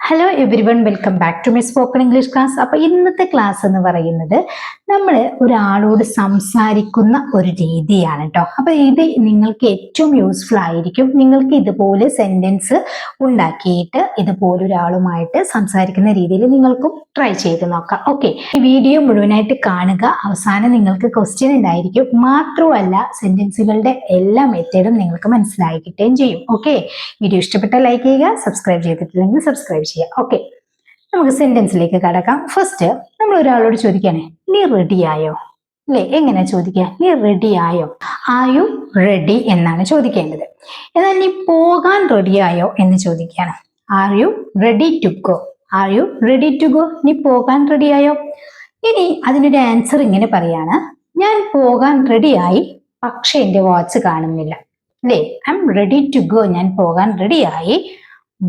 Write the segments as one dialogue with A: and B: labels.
A: Hello everyone, welcome back to my spoken English class. അപ്പൊ ഇന്നത്തെ class എന്ന് പറയുന്നത് നമ്മൾ ഒരാളോട് സംസാരിക്കുന്ന ഒരു രീതിയാണ് കേട്ടോ. അപ്പൊ ഇത് നിങ്ങൾക്ക് ഏറ്റവും യൂസ്ഫുൾ ആയിരിക്കും. നിങ്ങൾക്ക് ഇതുപോലെ സെന്റൻസ് ഉണ്ടാക്കിയിട്ട് ഇതുപോലെ ഒരാളുമായിട്ട് സംസാരിക്കുന്ന രീതിയിൽ നിങ്ങൾക്കും ട്രൈ ചെയ്ത് നോക്കാം. ഓക്കെ, ഈ വീഡിയോ മുഴുവനായിട്ട് കാണുക. അവസാനം നിങ്ങൾക്ക് ക്വസ്റ്റ്യൻ ഉണ്ടായിരിക്കും. മാത്രമല്ല സെന്റൻസുകളുടെ എല്ലാ മെത്തേഡും നിങ്ങൾക്ക് മനസ്സിലായി കിട്ടുകയും ചെയ്യും. ഓക്കെ, വീഡിയോ ഇഷ്ടപ്പെട്ടാൽ ലൈക്ക് ചെയ്യുക, സബ്സ്ക്രൈബ് ചെയ്തിട്ടില്ലെങ്കിൽ സബ്സ്ക്രൈബ് ചെയ്യുക. ഓക്കെ, നമുക്ക് സെന്റൻസിലേക്ക് കടക്കാം. ഫസ്റ്റ് നമ്മൾ ഒരാളോട് ചോദിക്കാനേ, നീ റെഡിയായോ? അല്ലെ, എങ്ങനെ ചോദിക്കുക? നീ റെഡിയായോ? ആർ യു റെഡി എന്നാണ് ചോദിക്കേണ്ടത്. എന്നാൽ നീ പോകാൻ റെഡിയായോ എന്ന് ചോദിക്കുകയാണ്. Are you ready to go? Are you ready to go? നീ പോകാൻ റെഡിയായോ? ഇനി അതിനൊരു ആൻസർ ഇങ്ങനെ പറയാണ്, ഞാൻ പോകാൻ റെഡിയായി, പക്ഷെ എന്റെ വാച്ച് കാണുന്നില്ല. അല്ലേ, I am ready to go, ഞാൻ പോകാൻ റെഡിയായി,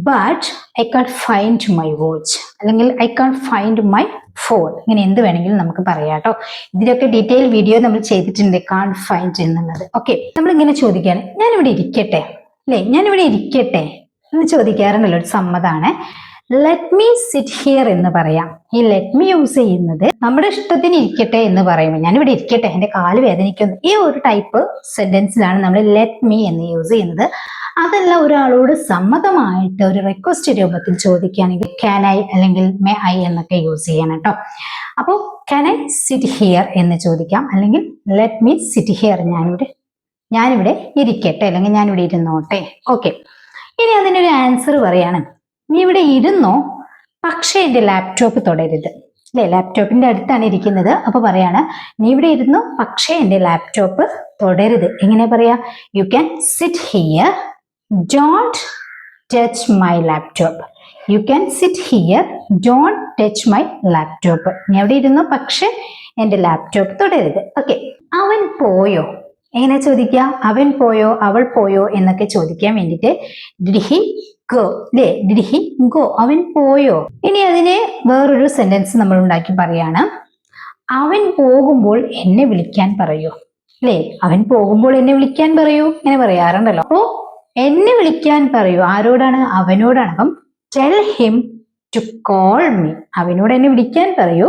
A: but I can't find my watch, അല്ലെങ്കിൽ I can't find my phone. ഇങ്ങനെ എന്ത് വേണമെങ്കിലും നമുക്ക് പറയാം കേട്ടോ. ഇതിലൊക്കെ ഡീറ്റെയിൽ വീഡിയോ നമ്മൾ ചെയ്തിട്ടുണ്ട്, കാൺ ഫൈൻഡ് എന്നുള്ളത്. ഓക്കെ, നമ്മൾ ഇങ്ങനെ ചോദിക്കുകയാണ്, ഞാനിവിടെ ഇരിക്കട്ടെ? അല്ലേ, ഞാനിവിടെ ഇരിക്കട്ടെ എന്ന് ചോദിക്കാറുണ്ടല്ലോ, ഒരു സമ്മതാണ്. ലെറ്റ് മീ സിറ്റ് ഹിയർ എന്ന് പറയാം. ഈ ലെറ്റ് മീ യൂസ് ചെയ്യുന്നത് നമ്മുടെ ഇഷ്ടത്തിന് ഇരിക്കട്ടെ എന്ന് പറയുമ്പോൾ, ഞാനിവിടെ ഇരിക്കട്ടെ, എന്റെ കാല് വേദനിക്കുന്നു, ഈ ഒരു ടൈപ്പ് സെന്റൻസിലാണ് നമ്മൾ ലെറ്റ് മീ എന്ന് യൂസ് ചെയ്യുന്നത്. അതല്ല, ഒരാളോട് സമ്മതമായിട്ട് ഒരു റിക്വസ്റ്റ് രൂപത്തിൽ ചോദിക്കുകയാണെങ്കിൽ ക്യാൻ ഐ അല്ലെങ്കിൽ മേ ഐ എന്നൊക്കെ യൂസ് ചെയ്യണം കേട്ടോ. അപ്പോൾ ക്യാൻ ഐ സിറ്റ് ഹിയർ എന്ന് ചോദിക്കാം, അല്ലെങ്കിൽ ലെറ്റ് മീ സിറ്റ് ഹിയർ, ഞാനിവിടെ ഇരിക്കട്ടെ, അല്ലെങ്കിൽ ഞാനിവിടെ ഇരുന്നോട്ടെ. ഓക്കെ, ഇനി അതിനൊരു ആൻസർ പറയാണ്, നീ ഇവിടെ ഇരുന്നോ, പക്ഷേ എന്റെ ലാപ്ടോപ്പ് തൊടരുത്. അല്ലെ, ലാപ്ടോപ്പിന്റെ അടുത്താണ് ഇരിക്കുന്നത്. അപ്പൊ പറയാണ്, നീ ഇവിടെ ഇരുന്നു, പക്ഷേ എന്റെ ലാപ്ടോപ്പ് തൊടരുത്. എങ്ങനെ പറയാ? You can sit here, don't touch my laptop. You can sit here, don't touch my laptop. നീ അവിടെ ഇരുന്നു, പക്ഷെ എന്റെ ലാപ്ടോപ്പ് തൊടരുത്. ഓക്കെ, അവൻ പോയോ? എങ്ങനെ ചോദിക്കുക? അവൻ പോയോ, അവൾ പോയോ എന്നൊക്കെ ചോദിക്കാൻ വേണ്ടിയിട്ട് ഡിഡ് ഹി ഗോ? അല്ലേ, ഡിഡ് ഹി ഗോ? അവൻ പോയോ? ഇനി അതിനെ വേറൊരു സെന്റൻസ് നമ്മൾ ഉണ്ടാക്കി പറയാണ്, അവൻ പോകുമ്പോൾ എന്നെ വിളിക്കാൻ പറയൂ. അല്ലേ, അവൻ പോകുമ്പോൾ എന്നെ വിളിക്കാൻ പറയൂ, ഇങ്ങനെ പറയാറുണ്ടല്ലോ. അപ്പോ എന്നെ വിളിക്കാൻ പറയൂ, ആരോടാണ്? അവനോടാണ്. അപ്പം tell him to call me, അവനോട് എന്നെ വിളിക്കാൻ പറയൂ.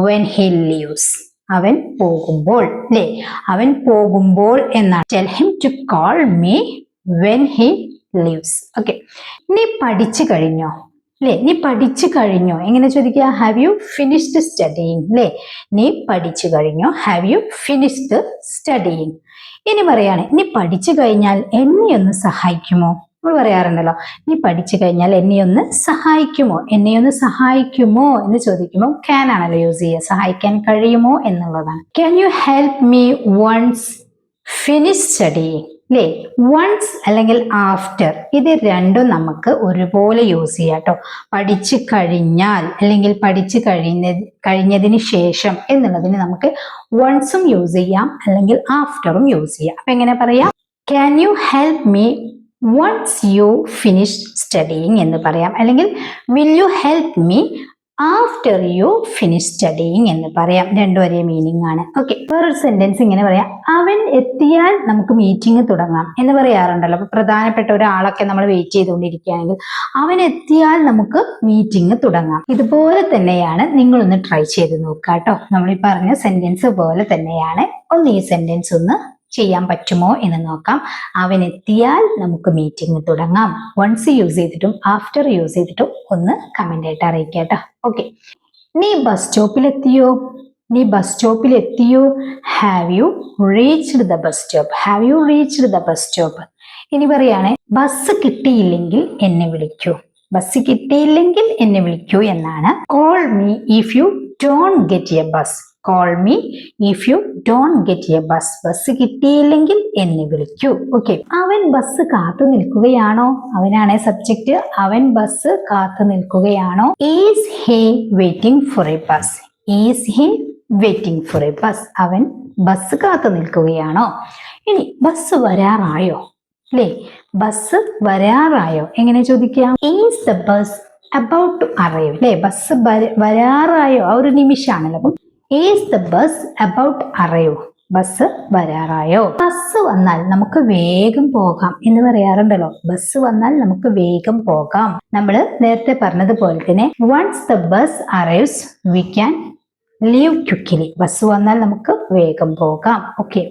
A: when he leaves, അവൻ പോകുമ്പോൾ. അല്ലേ, അവൻ പോകുമ്പോൾ എന്നാണ്. Tell him to call me when he leaves. Okay, നീ പഠിച്ചു കഴിഞ്ഞോ? അല്ലേ, നീ പഠിച്ചു കഴിഞ്ഞോ? എങ്ങനെ ചോദിക്കുക? Have you finished studying? അല്ലേ, നീ പഠിച്ചു കഴിഞ്ഞോ? Have you finished studying? ഇനി പറയാണ്, നീ പഠിച്ചു കഴിഞ്ഞാൽ എന്നെ ഒന്ന് സഹായിക്കുമോ? നമ്മൾ പറയാറുണ്ടല്ലോ, നീ പഠിച്ചു കഴിഞ്ഞാൽ എന്നെ ഒന്ന് സഹായിക്കുമോ? എന്നെ ഒന്ന് സഹായിക്കുമോ എന്ന് ചോദിക്കുമ്പോൾ ക്യാൻ ആണല്ലോ യൂസ് ചെയ്യുക. സഹായിക്കാൻ കഴിയുമോ എന്നുള്ളതാണ്. Can you help me once finish studying? അല്ലേ, വൺസ് അല്ലെങ്കിൽ ആഫ്റ്റർ, ഇത് രണ്ടും നമുക്ക് ഒരുപോലെ യൂസ് ചെയ്യാം കേട്ടോ. പഠിച്ചു കഴിഞ്ഞാൽ അല്ലെങ്കിൽ പഠിച്ചു കഴിഞ്ഞതിന് ശേഷം എന്നുള്ളതിന് നമുക്ക് വൺസും യൂസ് ചെയ്യാം, അല്ലെങ്കിൽ ആഫ്റ്ററും യൂസ് ചെയ്യാം. അപ്പൊ എങ്ങനെ പറയാം? Can you help me once you finish studying എന്ന് പറയാം, അല്ലെങ്കിൽ will you help me after you finish studying എന്ന് പറയാം. രണ്ടും ഒരേ മീനിങ് ആണ്. ഓക്കെ, വേറൊരു സെന്റൻസ് ഇങ്ങനെ പറയാം, അവൻ എത്തിയാൽ നമുക്ക് മീറ്റിംഗ് തുടങ്ങാം എന്ന് പറയാറുണ്ടല്ലോ. അപ്പൊ പ്രധാനപ്പെട്ട ഒരാളൊക്കെ നമ്മൾ വെയിറ്റ് ചെയ്തുകൊണ്ടിരിക്കുകയാണെങ്കിൽ അവൻ എത്തിയാൽ നമുക്ക് മീറ്റിംഗ് തുടങ്ങാം. ഇതുപോലെ തന്നെയാണ്, നിങ്ങളൊന്ന് ട്രൈ ചെയ്ത് നോക്കുക കേട്ടോ. നമ്മൾ ഈ പറഞ്ഞ സെന്റൻസ് പോലെ തന്നെയാണ്. ഒന്ന് ഈ സെന്റൻസ് ഒന്ന് ചെയ്യാൻ പറ്റുമോ എന്ന് നോക്കാം. അവൻ എത്തിയാൽ നമുക്ക് മീറ്റിംഗ് തുടങ്ങാം. വൺസ് യൂസ് ചെയ്തിട്ടും ആഫ്റ്റർ യൂസ് ചെയ്തിട്ടും ഒന്ന് കമന്റ് ആയിട്ട് അറിയിക്കാം കേട്ടോ. ഓക്കെ, നീ ബസ് സ്റ്റോപ്പിൽ എത്തിയോ? നീ ബസ് സ്റ്റോപ്പിൽ എത്തിയോ? Have you reached the bus stop? Have you reached the bus stop? ഇനി പറയാണ്, ബസ് കിട്ടിയില്ലെങ്കിൽ എന്നെ വിളിക്കൂ. ബസ് കിട്ടിയില്ലെങ്കിൽ എന്നെ വിളിക്കൂ എന്നാണ്. Call me if you don't get A bus. Call me if you don't get A bus. Bus കിട്ടിയില്ലെങ്കിൽ എന്നെ വിളിക്കൂ. ഓക്കെ, അവൻ ബസ് കാത്തു നിൽക്കുകയാണോ? അവനാണ് സബ്ജക്റ്റ്. അവൻ ബസ് കാത്തു നിൽക്കുകയാണോ? Is he waiting for a bus? Is he waiting for a bus? അവൻ ബസ് കാത്തു നിൽക്കുകയാണോ? ഇനി ബസ് വരാറായോ? അല്ലേ, ബസ് വരാറായോ? എങ്ങനെ ചോദിക്കാം? Is the bus about to arrive? അല്ലേ, ബസ് വരാറായോ? ആ ഒരു നിമിഷമാണല്ലോ. അപ്പം is the bus about arrive? Bus വരാറായോ. ബസ് വന്നാൽ നമുക്ക് വേഗം പോകാം എന്ന് പറയാറുണ്ടല്ലോ. ബസ് വന്നാൽ നമുക്ക് വേഗം പോകാം. നമ്മൾ നേരത്തെ പറഞ്ഞതുപോലെ തന്നെ once the bus arrives we can leave quickly. Bus വന്നാൽ നമുക്ക് വേഗം പോകാം. ഓക്കെ,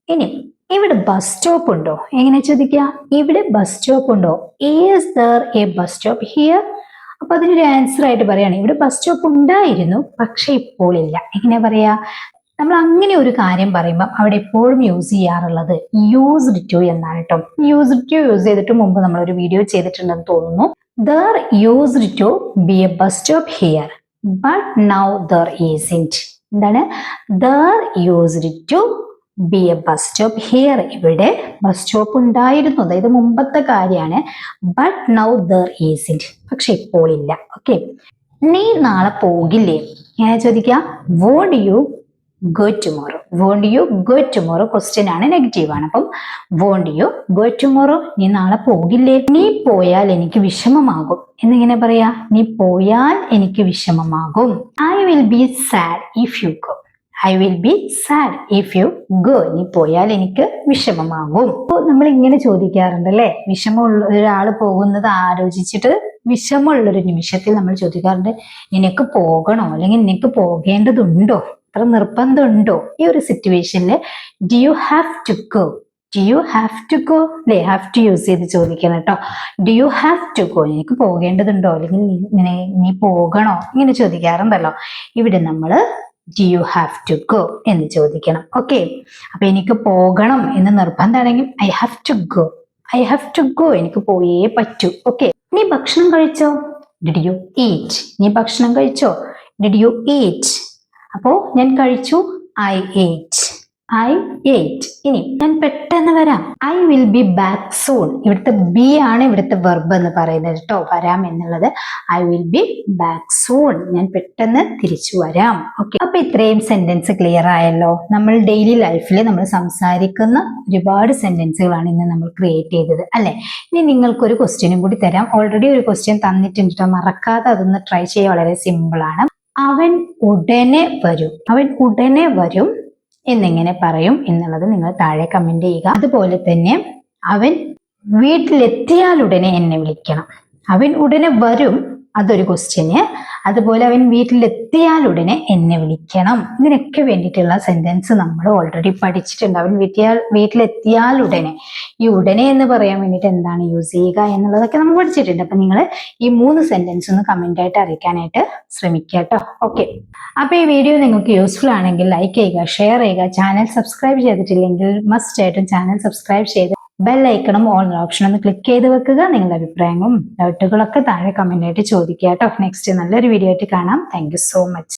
A: ഇനി ഇവിടെ ബസ് സ്റ്റോപ്പ് ഉണ്ടോ? എങ്ങനെ ചോദിക്കുക? ഇവിടെ ബസ് സ്റ്റോപ്പ് ഉണ്ടോ? Is there A bus stop here? അപ്പൊ അതിനൊരു ആൻസർ ആയിട്ട് പറയാണ് ഇവിടെ ബസ് സ്റ്റോപ്പ് ഉണ്ടായിരുന്നു, പക്ഷെ ഇപ്പോൾ ഇല്ല. എങ്ങനെ പറയാ? നമ്മൾ അങ്ങനെ ഒരു കാര്യം പറയുമ്പോൾ അവിടെ എപ്പോഴും യൂസ് ചെയ്യാറുള്ളത് യൂസ്ഡ് ടു എന്നാണ് കേട്ടോ. യൂസ്ഡ് ടു യൂസ് ചെയ്തിട്ട് മുമ്പ് നമ്മൾ ഒരു വീഡിയോ ചെയ്തിട്ടുണ്ടെന്ന് തോന്നുന്നു. There used to be a bus stop here but now there isn't. എന്താണ്? There used to be a bus stop here. ഇവിടെ ബസ് സ്റ്റോപ്പ് ഉണ്ടായിരുന്നു, അതായത് മുമ്പത്തെ കാര്യമാണ്. ബട്ട് നൗ ദർ ഈസിന്റ്, പക്ഷെ ഇപ്പോൾ ഇല്ല. ഓക്കെ, നീ നാളെ പോകില്ലേ? എങ്ങനെ ചോദിക്കാം? Won't you go tomorrow? Won't you go tomorrow question ആണ്, നെഗറ്റീവ് ആണ്. അപ്പം വോണ്ട് യു ഗോ ടുമോറോ? നീ നാളെ പോകില്ലേ? നീ പോയാൽ എനിക്ക് വിഷമമാകും എന്നിങ്ങനെ പറയാ. നീ പോയാൽ എനിക്ക് വിഷമമാകും. I will be sad if you go. I will be sad if you go. നീ പോയാൽ എനിക്ക് വിഷമമാകും. അപ്പോൾ നമ്മൾ ഇങ്ങനെ ചോദിക്കാറുണ്ട് അല്ലെ, വിഷമമുള്ള ഒരാൾ പോകുന്നത് ആലോചിച്ചിട്ട് വിഷമമുള്ളൊരു നിമിഷത്തിൽ നമ്മൾ ചോദിക്കാറുണ്ട്, നിനക്ക് പോകണോ അല്ലെങ്കിൽ നിനക്ക് പോകേണ്ടതുണ്ടോ, അത്ര നിർബന്ധമുണ്ടോ? ഈ ഒരു സിറ്റുവേഷനിൽ do you have to go, do you have to go അല്ലെ, ഹാവ് ടു യൂസ് ചെയ്ത് ചോദിക്കണം കേട്ടോ. Do you have to go, എനിക്ക് പോകേണ്ടതുണ്ടോ അല്ലെങ്കിൽ നീ പോകണോ ഇങ്ങനെ ചോദിക്കാറുണ്ടല്ലോ. ഇവിടെ നമ്മൾ do you have to go എന്ന് ചോദിക്കണം. ഓക്കെ, അപ്പൊ എനിക്ക് പോകണം എന്ന് നിർബന്ധമാണെങ്കിൽ I have to go, I have to go, എനിക്ക് പോയേ പറ്റൂ. ഓക്കെ, നീ ഭക്ഷണം കഴിച്ചോ? Did you eat? നീ ഭക്ഷണം കഴിച്ചോ? Did you eat? അപ്പോ ഞാൻ കഴിച്ചു, ഐ ഏറ്റ്, ഐ ഏറ്റ്. ഇനി ഞാൻ പെട്ടെന്ന് വരാം, I will B back soon. ഇവിടുത്തെ ബി ആണ് ഇവിടുത്തെ വെർബ് എന്ന് പറയുന്നത് കേട്ടോ, വരാം എന്നുള്ളത്. I will B back soon, ഞാൻ പെട്ടെന്ന് തിരിച്ചു വരാം. ഓക്കെ, അപ്പൊ ഇത്രയും സെന്റൻസ് ക്ലിയർ ആയല്ലോ. നമ്മൾ ഡെയിലി ലൈഫിൽ നമ്മൾ സംസാരിക്കുന്ന ഒരുപാട് സെന്റൻസുകളാണ് ഇന്ന് നമ്മൾ ക്രിയേറ്റ് ചെയ്തത് അല്ലെ. ഇനി നിങ്ങൾക്കൊരു ക്വസ്റ്റ്യനും കൂടി തരാം. ഓൾറെഡി ഒരു ക്വസ്റ്റ്യൻ തന്നിട്ടുണ്ട് കേട്ടോ, മറക്കാതെ അതൊന്ന് ട്രൈ ചെയ്യുക. വളരെ സിമ്പിൾ ആണ്. അവൻ ഉടനെ വരും, അവൻ ഉടനെ വരും എന്നെങ്ങനെ പറയും എന്നുള്ളത് നിങ്ങൾ താഴെ കമന്റ് ചെയ്യുക. അതുപോലെ തന്നെ അവൻ വീട്ടിലെത്തിയാലുടനെ എന്നെ വിളിക്കണം. അവൻ ഉടനെ വരും, അതൊരു ക്വസ്റ്റ്യന്. അതുപോലെ അവൻ വീട്ടിലെത്തിയാലുടനെ എന്നെ വിളിക്കണം. ഇതിനൊക്കെ വേണ്ടിയിട്ടുള്ള സെന്റൻസ് നമ്മൾ ഓൾറെഡി പഠിച്ചിട്ടുണ്ട്. അവൻ വീട്ടിലെത്തിയാലുടനെ, ഈ ഉടനെ എന്ന് പറയാൻ വേണ്ടിയിട്ട് എന്താണ് യൂസ് ചെയ്യുക എന്നുള്ളതൊക്കെ നമ്മൾ പഠിച്ചിട്ടുണ്ട്. അപ്പൊ നിങ്ങൾ ഈ 3 സെന്റൻസ് ഒന്ന് കമന്റ് ആയിട്ട് അറിയിക്കാനായിട്ട് ശ്രമിക്കുക കേട്ടോ. ഓക്കെ, അപ്പൊ ഈ വീഡിയോ നിങ്ങൾക്ക് യൂസ്ഫുൾ ആണെങ്കിൽ ലൈക്ക് ചെയ്യുക, ഷെയർ ചെയ്യുക. ചാനൽ സബ്സ്ക്രൈബ് ചെയ്തിട്ടില്ലെങ്കിൽ മസ്റ്റ് ആയിട്ടും ചാനൽ സബ്സ്ക്രൈബ് ചെയ്ത് ബെൽ ഐക്കണും ഓൾ ഓപ്ഷൻ ഒന്ന് ക്ലിക്ക് ചെയ്ത് വെക്കുക. നിങ്ങളുടെ അഭിപ്രായങ്ങളും ഡൗട്ടുകളൊക്കെ താഴെ കമന്റ് ആയിട്ട് ചോദിക്കുക കേട്ടോ. നെക്സ്റ്റ് നല്ലൊരു വീഡിയോ ആയിട്ട് കാണാം. Thank you so much.